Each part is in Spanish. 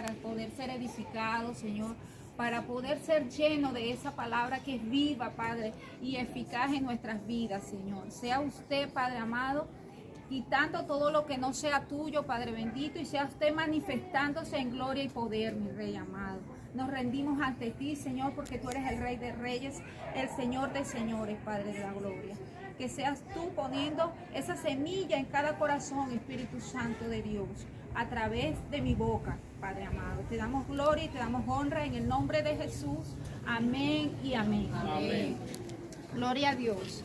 para poder ser edificados, Señor, para poder ser lleno de esa palabra que es viva, Padre, y eficaz en nuestras vidas, Señor. Sea usted, Padre amado, quitando todo lo que no sea tuyo, Padre bendito, y sea usted manifestándose en gloria y poder, mi Rey amado. Nos rendimos ante ti, Señor, porque tú eres el Rey de Reyes, el Señor de Señores, Padre de la gloria. Que seas tú poniendo esa semilla en cada corazón, Espíritu Santo de Dios, a través de mi boca, Padre amado. Te damos gloria y te damos honra en el nombre de Jesús. Amén y amén. Amén. Gloria a Dios.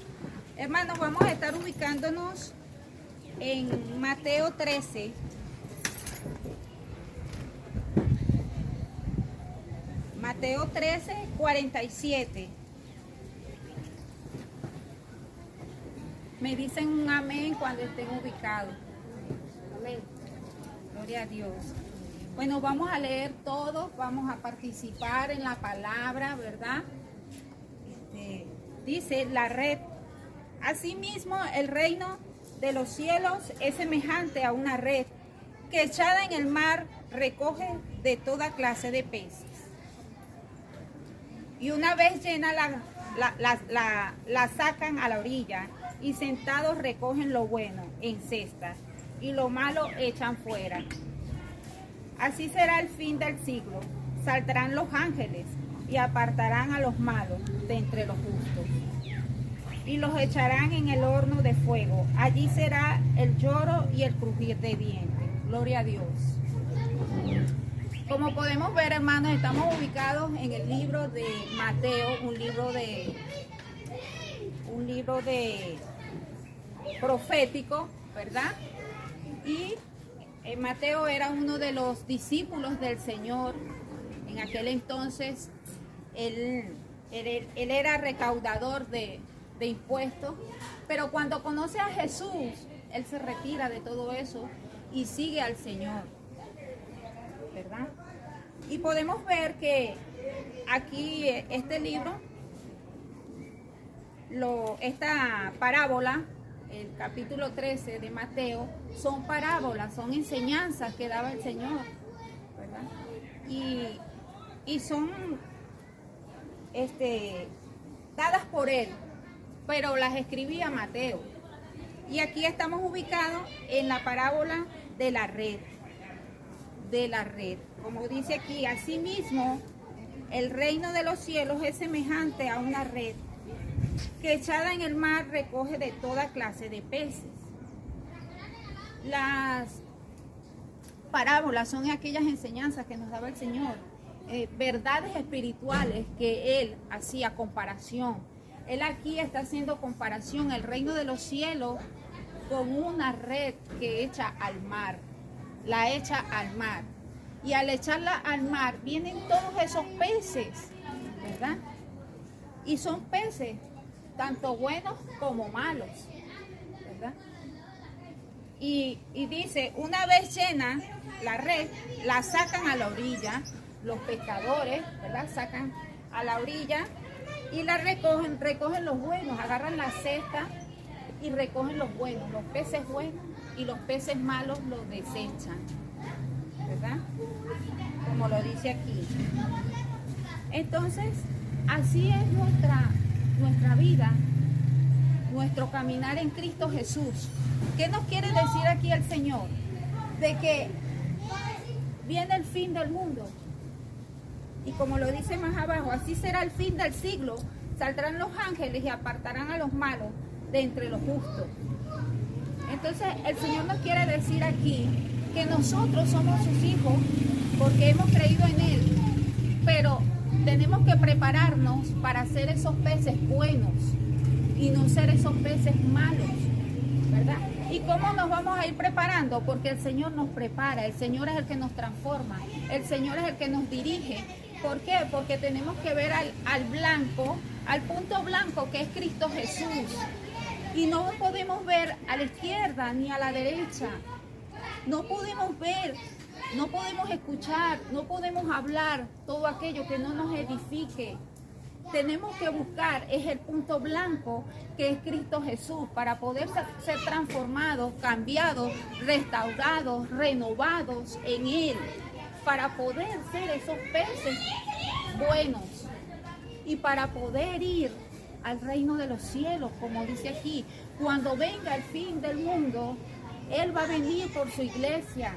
Hermanos, vamos a estar ubicándonos en Mateo 13. Mateo 13, 47. Me dicen un amén cuando estén ubicados. Amén. Gloria a Dios. Bueno, vamos a leer todos, vamos a participar en la palabra, ¿verdad? Dice la red. Asimismo, el reino de los cielos es semejante a una red que echada en el mar recoge de toda clase de peces. Y una vez llena la sacan a la orilla y sentados recogen lo bueno en cestas y lo malo echan fuera. Así será el fin del siglo. Saldrán los ángeles y apartarán a los malos de entre los justos y los echarán en el horno de fuego. Allí será el lloro y el crujir de dientes. Gloria a Dios. Como podemos ver, hermanos, estamos ubicados en el libro de Mateo, un libro de profético, ¿verdad? Y Mateo era uno de los discípulos del Señor. En aquel entonces él era recaudador de impuestos, pero cuando conoce a Jesús, él se retira de todo eso y sigue al Señor, ¿verdad? Y podemos ver que aquí este libro, esta parábola, el capítulo 13 de Mateo, son parábolas, son enseñanzas que daba el Señor, ¿verdad? Y son dadas por él, pero las escribía Mateo. Y aquí estamos ubicados en la parábola de la red. Como dice aquí, asimismo, el reino de los cielos es semejante a una red que echada en el mar recoge de toda clase de peces. Las parábolas son aquellas enseñanzas que nos daba el Señor, verdades espirituales que Él hacía comparación. Él aquí está haciendo comparación el reino de los cielos con una red que echa al mar, la echa al mar. Y al echarla al mar vienen todos esos peces, ¿verdad? Y son peces tanto buenos como malos, ¿verdad? Y dice, una vez llena la red, la sacan a la orilla, los pescadores, ¿verdad? Sacan a la orilla y la recogen los buenos, agarran la cesta y recogen los buenos, los peces buenos, y los peces malos los desechan, ¿verdad? Como lo dice aquí. Entonces, así es nuestra vida, nuestro caminar en Cristo Jesús. ¿Qué nos quiere decir aquí el Señor? De que viene el fin del mundo. Y como lo dice más abajo, así será el fin del siglo. Saldrán los ángeles y apartarán a los malos de entre los justos. Entonces el Señor nos quiere decir aquí que nosotros somos sus hijos porque hemos creído en Él, pero tenemos que prepararnos para ser esos peces buenos y no ser esos peces malos, ¿verdad? ¿Y cómo nos vamos a ir preparando? Porque el Señor nos prepara, el Señor es el que nos transforma, el Señor es el que nos dirige. ¿Por qué? Porque tenemos que ver al blanco, al punto blanco que es Cristo Jesús. Y no podemos ver a la izquierda ni a la derecha. No podemos ver, no podemos escuchar, no podemos hablar todo aquello que no nos edifique. Tenemos que buscar, es el punto blanco que es Cristo Jesús, para poder ser transformados, cambiados, restaurados, renovados en Él. para poder ser esos peces buenos y para poder ir al reino de los cielos, como dice aquí. Cuando venga el fin del mundo, Él va a venir por su iglesia,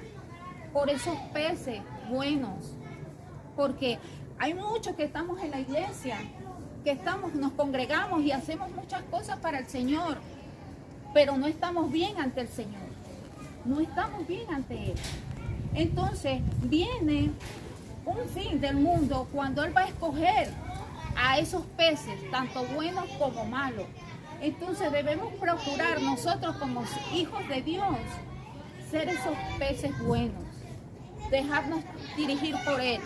por esos peces buenos, porque hay muchos que estamos en la iglesia, que nos congregamos y hacemos muchas cosas para el Señor, pero no estamos bien ante el Señor, no estamos bien ante Él. Entonces viene un fin del mundo cuando Él va a escoger a esos peces, tanto buenos como malos. Entonces debemos procurar nosotros como hijos de Dios ser esos peces buenos, dejarnos dirigir por Él,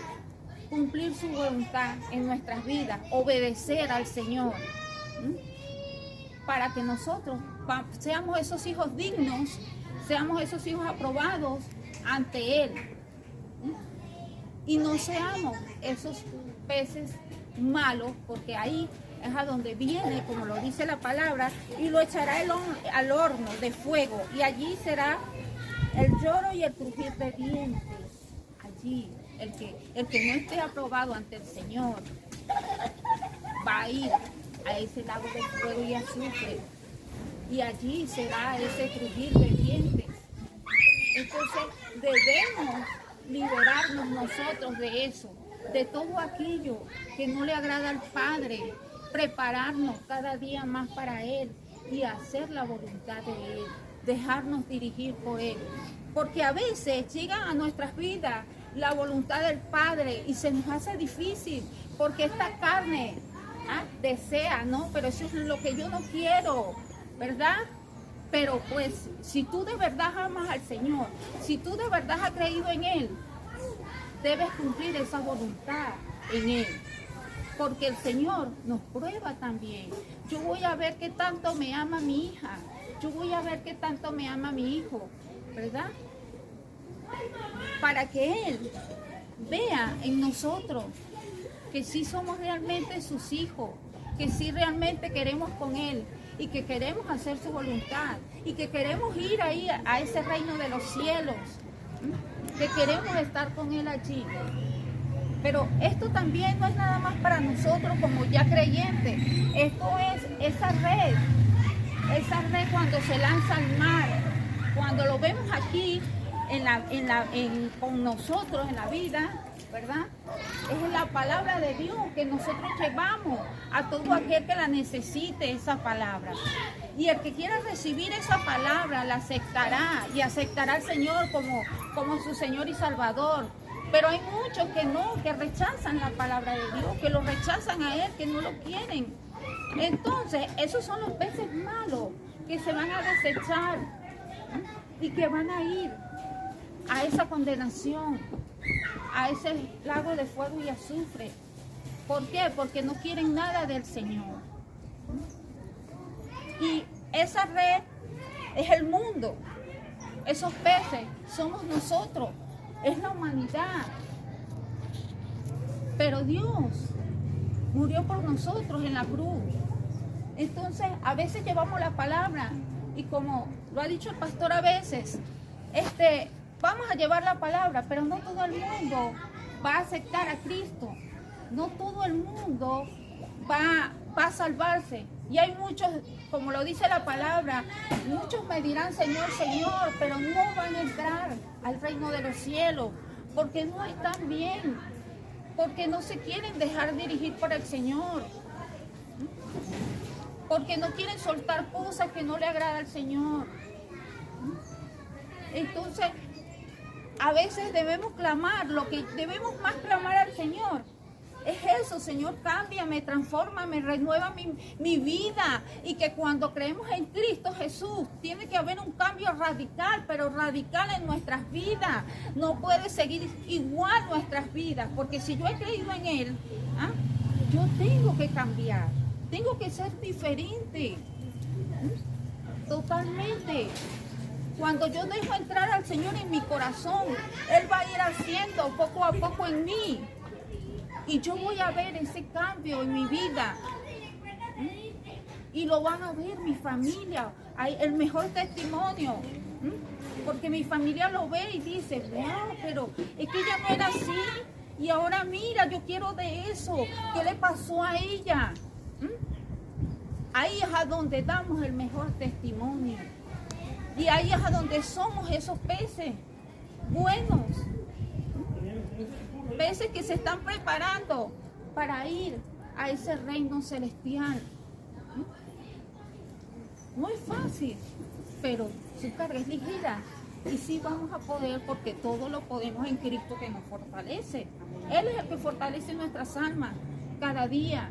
cumplir su voluntad en nuestras vidas, obedecer al Señor, para que nosotros seamos esos hijos dignos, seamos esos hijos aprobados ante Él, y no seamos esos peces malos, porque ahí es a donde viene, como lo dice la palabra, y lo echará al horno de fuego, y allí será el lloro y el crujir de dientes. Allí el que no esté aprobado ante el Señor va a ir a ese lago de fuego y azufre, y allí será ese crujir de dientes. Entonces debemos liberarnos nosotros de eso, de todo aquello que no le agrada al Padre, prepararnos cada día más para Él y hacer la voluntad de Él, dejarnos dirigir por Él. Porque a veces llega a nuestras vidas la voluntad del Padre y se nos hace difícil, porque esta carne desea, ¿no? Pero eso es lo que yo no quiero, ¿verdad? Pero pues, si tú de verdad amas al Señor, si tú de verdad has creído en Él, debes cumplir esa voluntad en Él. Porque el Señor nos prueba también. Yo voy a ver qué tanto me ama mi hija. Yo voy a ver qué tanto me ama mi hijo, ¿verdad? Para que Él vea en nosotros que sí somos realmente sus hijos, que sí realmente queremos con Él y que queremos hacer su voluntad y que queremos ir ahí a ese reino de los cielos, que queremos estar con Él allí. Pero esto también no es nada más para nosotros como ya creyentes. Esto es esa red cuando se lanza al mar, cuando lo vemos aquí con nosotros en la vida, ¿verdad? Es la palabra de Dios que nosotros llevamos a todo aquel que la necesite, esa palabra. Y el que quiera recibir esa palabra la aceptará y aceptará al Señor como su Señor y Salvador. Pero hay muchos que no, que rechazan la palabra de Dios, que lo rechazan a Él, que no lo quieren. Entonces, esos son los peces malos que se van a desechar y que van a ir a esa condenación, a ese lago de fuego y azufre. ¿Por qué? Porque no quieren nada del Señor. Y esa red es el mundo. Esos peces somos nosotros. Es la humanidad. Pero Dios murió por nosotros en la cruz. Entonces, a veces llevamos la palabra y como lo ha dicho el pastor a veces, vamos a llevar la palabra, pero no todo el mundo va a aceptar a Cristo. No todo el mundo va a salvarse. Y hay muchos, como lo dice la palabra, muchos me dirán Señor, Señor, pero no van a entrar al reino de los cielos, porque no están bien, porque no se quieren dejar dirigir por el Señor, porque no quieren soltar cosas que no le agrada al Señor. Entonces, a veces debemos clamar, lo que debemos más clamar al Señor es eso: Señor, cámbiame, transfórmame, renueva mi vida. Y que cuando creemos en Cristo Jesús, tiene que haber un cambio radical, pero radical en nuestras vidas. No puede seguir igual nuestras vidas, porque si yo he creído en Él, yo tengo que cambiar, tengo que ser diferente, totalmente. Cuando yo dejo entrar al Señor en mi corazón, Él va a ir haciendo poco a poco en mí. Y yo voy a ver ese cambio en mi vida. Y lo van a ver mi familia. Hay el mejor testimonio Porque mi familia lo ve y dice, wow, pero es que ella no era así. Y ahora mira, yo quiero de eso. ¿Qué le pasó a ella? Ahí es a donde damos el mejor testimonio. Y ahí es a donde somos esos peces buenos. Peces que se están preparando para ir a ese reino celestial. No es fácil, pero su carga es ligera. Y sí vamos a poder, porque todo lo podemos en Cristo que nos fortalece. Él es el que fortalece nuestras almas cada día.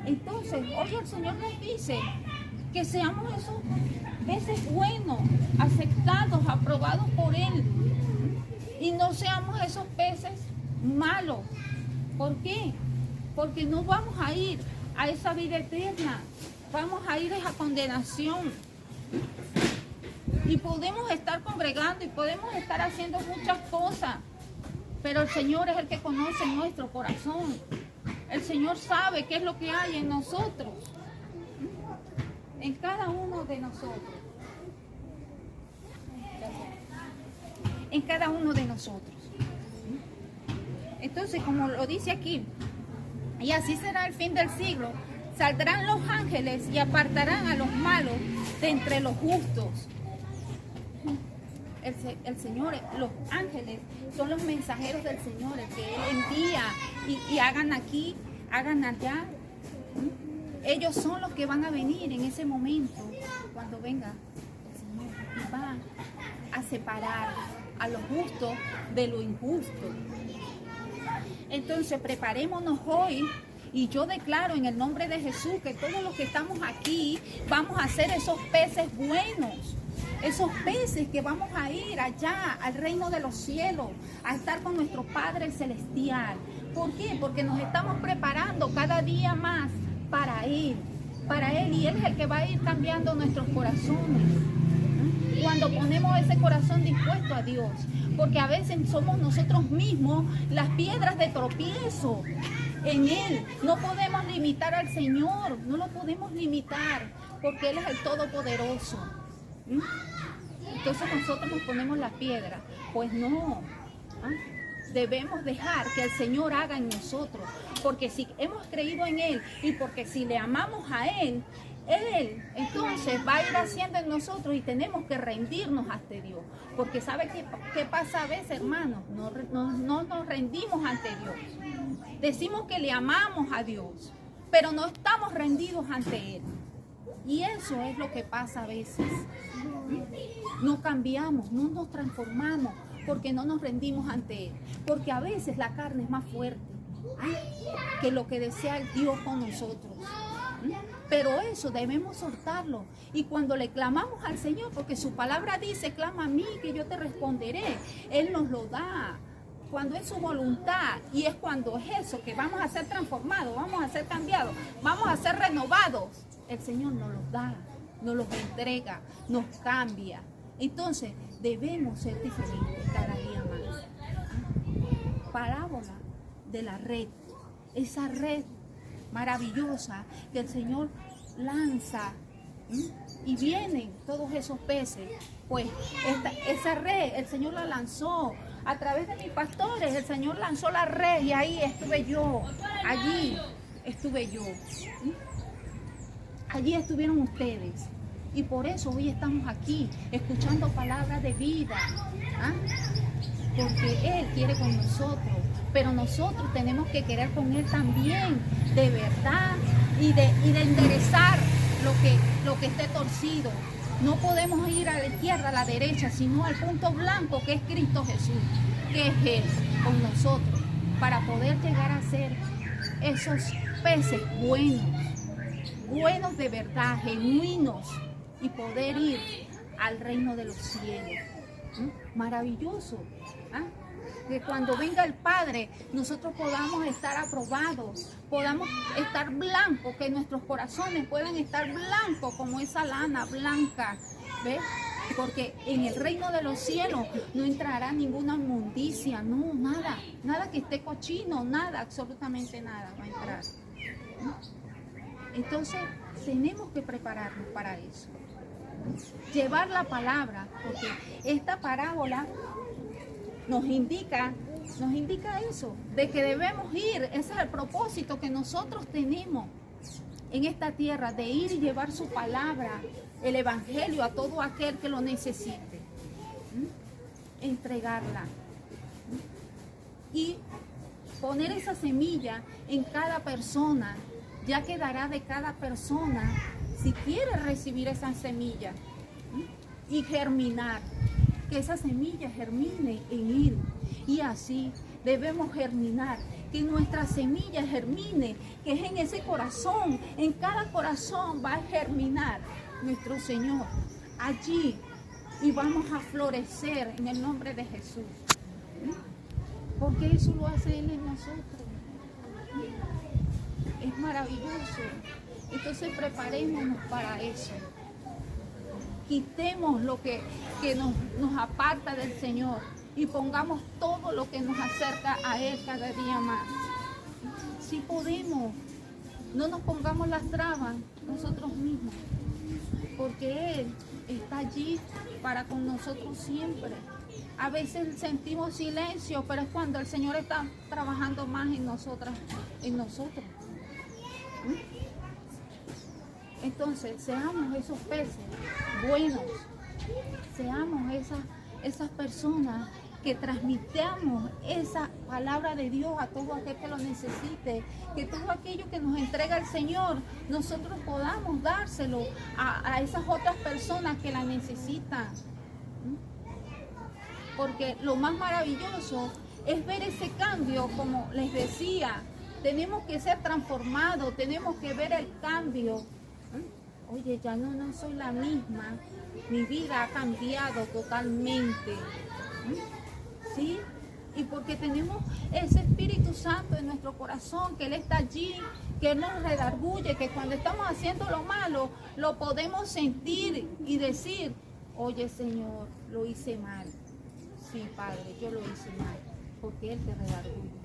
Entonces, hoy el Señor nos dice que seamos esos peces buenos, aceptados, aprobados por Él. Y no seamos esos peces malos. ¿Por qué? Porque no vamos a ir a esa vida eterna. Vamos a ir a esa condenación. Y podemos estar congregando y podemos estar haciendo muchas cosas. Pero el Señor es el que conoce nuestro corazón. El Señor sabe qué es lo que hay en nosotros. En cada uno de nosotros. En cada uno de nosotros. Entonces, como lo dice aquí, y así será el fin del siglo. Saldrán los ángeles y apartarán a los malos de entre los justos. El Señor, los ángeles son los mensajeros del Señor, el que Él envía y hagan aquí, hagan allá. Ellos son los que van a venir en ese momento, cuando venga el Señor, y va a separar a lo justo de lo injusto. Entonces preparémonos hoy. Y yo declaro en el nombre de Jesús que todos los que estamos aquí vamos a ser esos peces buenos. Esos peces que vamos a ir allá al reino de los cielos, a estar con nuestro Padre Celestial. ¿Por qué? Porque nos estamos preparando cada día más para Él. Y Él es el que va a ir cambiando nuestros corazones. Cuando ponemos ese corazón dispuesto a Dios. Porque a veces somos nosotros mismos las piedras de tropiezo en Él. No podemos limitar al Señor, no lo podemos limitar, porque Él es el Todopoderoso. Entonces nosotros nos ponemos la piedra. Pues no. Debemos dejar que el Señor haga en nosotros. Porque si hemos creído en Él y porque si le amamos a Él, Él entonces va a ir haciendo en nosotros y tenemos que rendirnos ante Dios. Porque ¿sabe qué pasa a veces, hermanos? No nos rendimos ante Dios. Decimos que le amamos a Dios, pero no estamos rendidos ante Él. Y eso es lo que pasa a veces. No cambiamos, no nos transformamos, porque no nos rendimos ante Él. Porque a veces la carne es más fuerte que lo que desea el Dios con nosotros. Pero eso debemos soltarlo. Y cuando le clamamos al Señor, porque su palabra dice, clama a mí que yo te responderé. Él nos lo da. Cuando es su voluntad, y es cuando es eso, que vamos a ser transformados, vamos a ser cambiados, vamos a ser renovados. El Señor nos los da, nos los entrega, nos cambia. Entonces debemos ser diferentes cada día más. Parábola de la red, esa red maravillosa que el Señor lanza, y vienen todos esos peces. Pues esa red el Señor la lanzó a través de mis pastores. El Señor lanzó la red y ahí estuve yo, allí estuve yo, allí estuvieron ustedes. Y por eso hoy estamos aquí escuchando palabras de vida, porque Él quiere con nosotros. Pero nosotros tenemos que querer con Él también, de verdad, y de enderezar lo que esté torcido. No podemos ir a la izquierda, a la derecha, sino al punto blanco que es Cristo Jesús, que es Él con nosotros, para poder llegar a ser esos peces buenos de verdad, genuinos, y poder ir al reino de los cielos. Maravilloso. Que cuando venga el Padre, nosotros podamos estar aprobados, podamos estar blancos, que nuestros corazones puedan estar blancos como esa lana blanca, ¿ves? Porque en el reino de los cielos no entrará ninguna inmundicia, no, nada que esté cochino, nada, absolutamente nada va a entrar. Entonces tenemos que prepararnos para eso. llevar la palabra, porque esta parábola nos indica eso, de que debemos ir. Ese es el propósito que nosotros tenemos en esta tierra, de ir y llevar su palabra, el evangelio a todo aquel que lo necesite. Entregarla y poner esa semilla en cada persona. Ya quedará de cada persona si quiere recibir esa semilla y germinar, que esa semilla germine en él. Y así debemos germinar, que nuestra semilla germine, que es en ese corazón, en cada corazón va a germinar nuestro Señor allí, y vamos a florecer en el nombre de Jesús, porque eso lo hace Él en nosotros. Es maravilloso. Entonces preparémonos para eso. Quitemos lo que nos aparta del Señor y pongamos todo lo que nos acerca a Él cada día más. Si podemos, no nos pongamos las trabas nosotros mismos, porque Él está allí para con nosotros siempre. A veces sentimos silencio, pero es cuando el Señor está trabajando más en nosotros. Entonces, seamos esos peces buenos, seamos esas personas que transmitamos esa palabra de Dios a todo aquel que lo necesite, que todo aquello que nos entrega el Señor, nosotros podamos dárselo a esas otras personas que la necesitan. Porque lo más maravilloso es ver ese cambio, como les decía, tenemos que ser transformados, tenemos que ver el cambio. Oye, ya no soy la misma, mi vida ha cambiado totalmente. ¿Sí? Y porque tenemos ese Espíritu Santo en nuestro corazón, que Él está allí, que Él nos redarguye, que cuando estamos haciendo lo malo, lo podemos sentir y decir, oye Señor, lo hice mal. Sí, Padre, yo lo hice mal, porque Él te redarguye.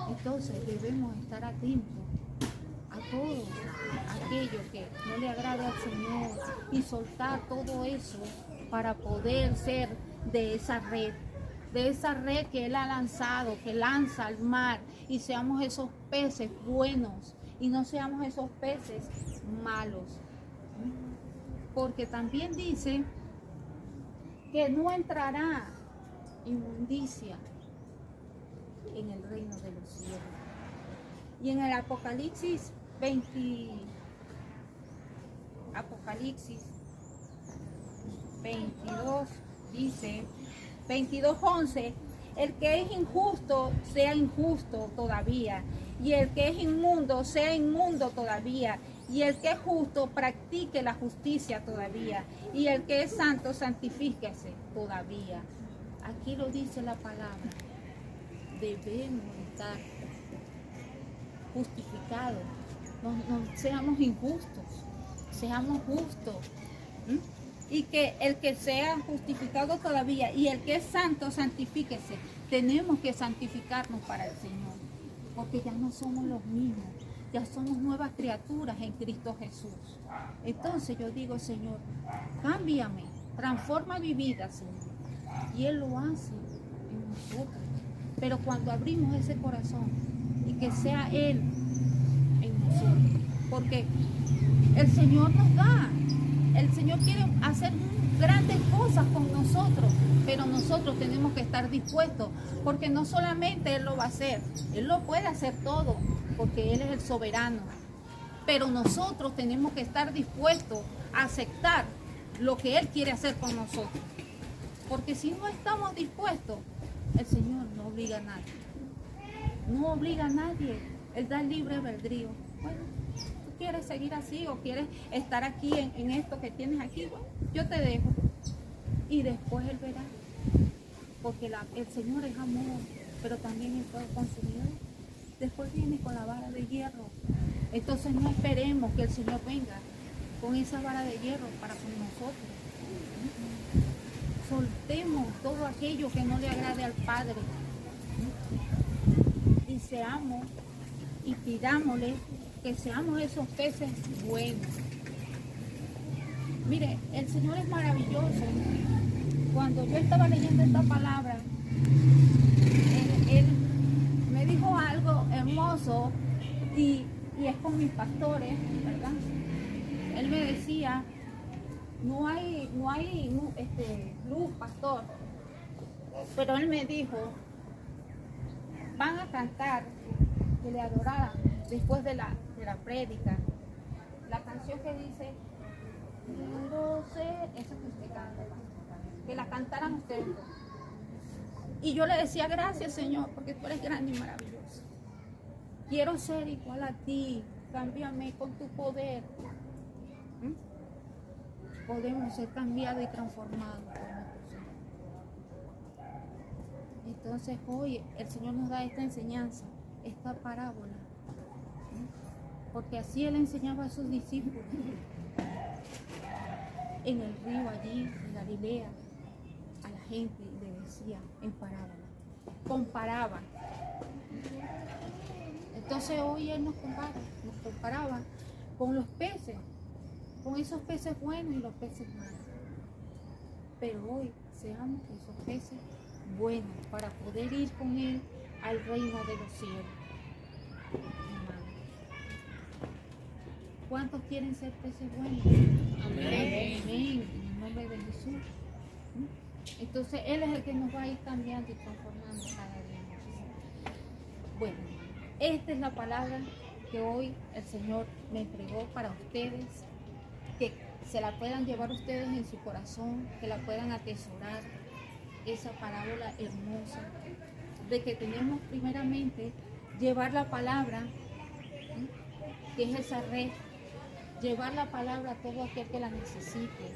Entonces debemos estar atentos a todo aquello que no le agrade al Señor y soltar todo eso para poder ser de esa red que Él ha lanzado, que lanza al mar, y seamos esos peces buenos y no seamos esos peces malos. Porque también dice que no entrará inmundicia en el reino de los cielos. Y en el Apocalipsis 22 dice, 22:11, el que es injusto sea injusto todavía, y el que es inmundo sea inmundo todavía, y el que es justo practique la justicia todavía, y el que es santo santifíquese todavía. Aquí lo dice la palabra. Debemos estar justificados, no seamos injustos, seamos justos. Y que el que sea justificado todavía y el que es santo, santifíquese. Tenemos que santificarnos para el Señor, porque ya no somos los mismos, ya somos nuevas criaturas en Cristo Jesús. Entonces yo digo, Señor, cámbiame, transforma mi vida, Señor. Y Él lo hace en nosotros. Pero cuando abrimos ese corazón y que sea Él en nosotros, porque el Señor nos da. El Señor quiere hacer grandes cosas con nosotros, pero nosotros tenemos que estar dispuestos, porque no solamente Él lo va a hacer, Él lo puede hacer todo, porque Él es el soberano, pero nosotros tenemos que estar dispuestos a aceptar lo que Él quiere hacer con nosotros, porque si no estamos dispuestos, el Señor no obliga a nadie, no obliga a nadie, Él da el libre albedrío. Bueno, ¿quieres seguir así o quieres estar aquí en esto que tienes aquí? Bueno, yo te dejo. Y después Él verá. Porque el Señor es amor, pero también es todo consumidor. Después viene con la vara de hierro. Entonces no esperemos que el Señor venga con esa vara de hierro para con nosotros. Soltemos todo aquello que no le agrade al Padre. Y seamos y pidámosle que seamos esos peces buenos, Mire, el Señor es maravilloso. Cuando yo estaba leyendo esta palabra, Él me dijo algo hermoso y es con mis pastores, ¿verdad? Él me decía, no hay luz, pastor. Pero él me dijo, van a cantar, que le adoraran después de la prédica. La canción que dice, quiero ser, esa que usted canta, que la cantaran ustedes. Y yo le decía, gracias Señor, porque tú eres grande y maravilloso. Quiero ser igual a ti, cámbiame con tu poder. Podemos ser cambiados y transformados por nuestro Señor. Entonces hoy el Señor nos da esta enseñanza, esta parábola, porque así Él enseñaba a sus discípulos en el río allí, en Galilea, a la gente y le decía en parábola, comparaba. Entonces hoy Él nos comparaba con los peces, con esos peces buenos y los peces malos. Pero hoy seamos esos peces buenos para poder ir con Él al reino de los cielos. ¿Cuántos quieren ser peces buenos? Amén. Amén. En el nombre de Jesús. Entonces Él es el que nos va a ir cambiando y transformando cada día. Bueno, esta es la palabra que hoy el Señor me entregó para ustedes, que se la puedan llevar ustedes en su corazón, que la puedan atesorar, esa parábola hermosa, de que tenemos primeramente llevar la palabra, que es esa red, llevar la palabra a todo aquel que la necesite.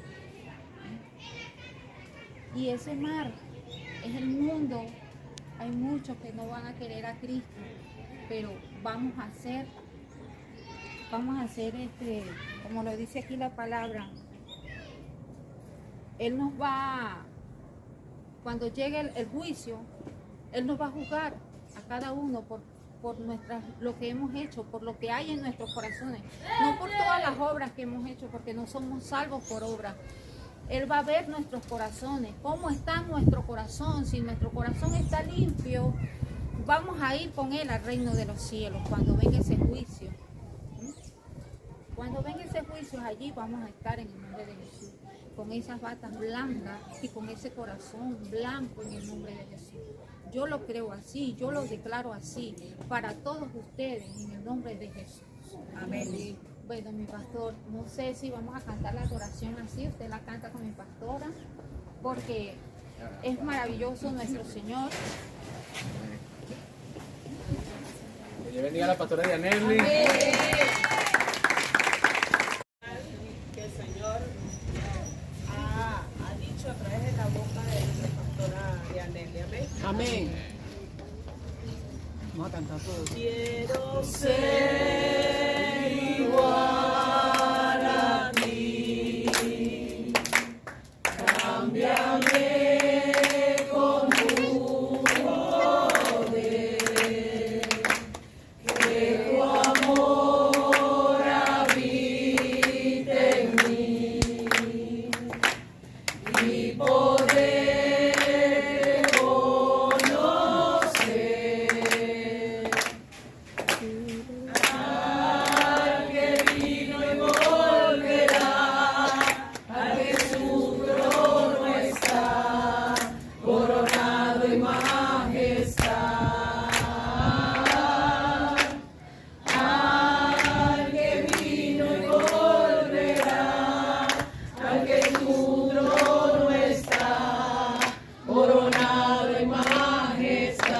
Y ese mar es el mundo. Hay muchos que no van a querer a Cristo, pero vamos a hacer como lo dice aquí la palabra, Él nos va, cuando llegue el juicio, Él nos va a juzgar a cada uno por lo que hemos hecho, por lo que hay en nuestros corazones, no por todas las obras que hemos hecho, porque no somos salvos por obras. Él va a ver nuestros corazones, cómo está nuestro corazón. Si nuestro corazón está limpio, vamos a ir con Él al reino de los cielos cuando venga ese juicio. Cuando venga ese juicio, allí vamos a estar en el nombre de Jesús, con esas batas blancas y con ese corazón blanco en el nombre de Jesús. Yo lo creo así, yo lo declaro así para todos ustedes en el nombre de Jesús. Amén. Bueno, mi pastor, no sé si vamos a cantar la adoración así, usted la canta con mi pastora, porque es maravilloso nuestro Señor. Que Dios bendiga a la pastora Dianelli. Que el Señor ha dicho a través de la boca de la pastora Dianelli. Amén. Amén. Vamos a cantar todos. Quiero ser igual a ti. Cámbiame con tu poder. Que tu amor habite en mí. Y poder conocer al que vino y volverá, al que su trono está coronado en majestad. Al que vino y volverá, al que su trono está coronado en majestad.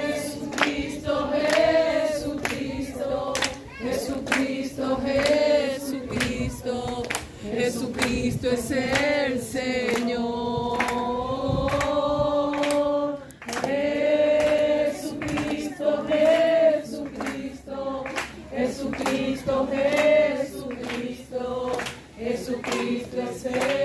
Jesucristo, Jesucristo, Jesucristo, Jesucristo, Jesucristo es el Señor. Jesucristo, Jesucristo, Jesucristo, Jesucristo, Jesucristo es el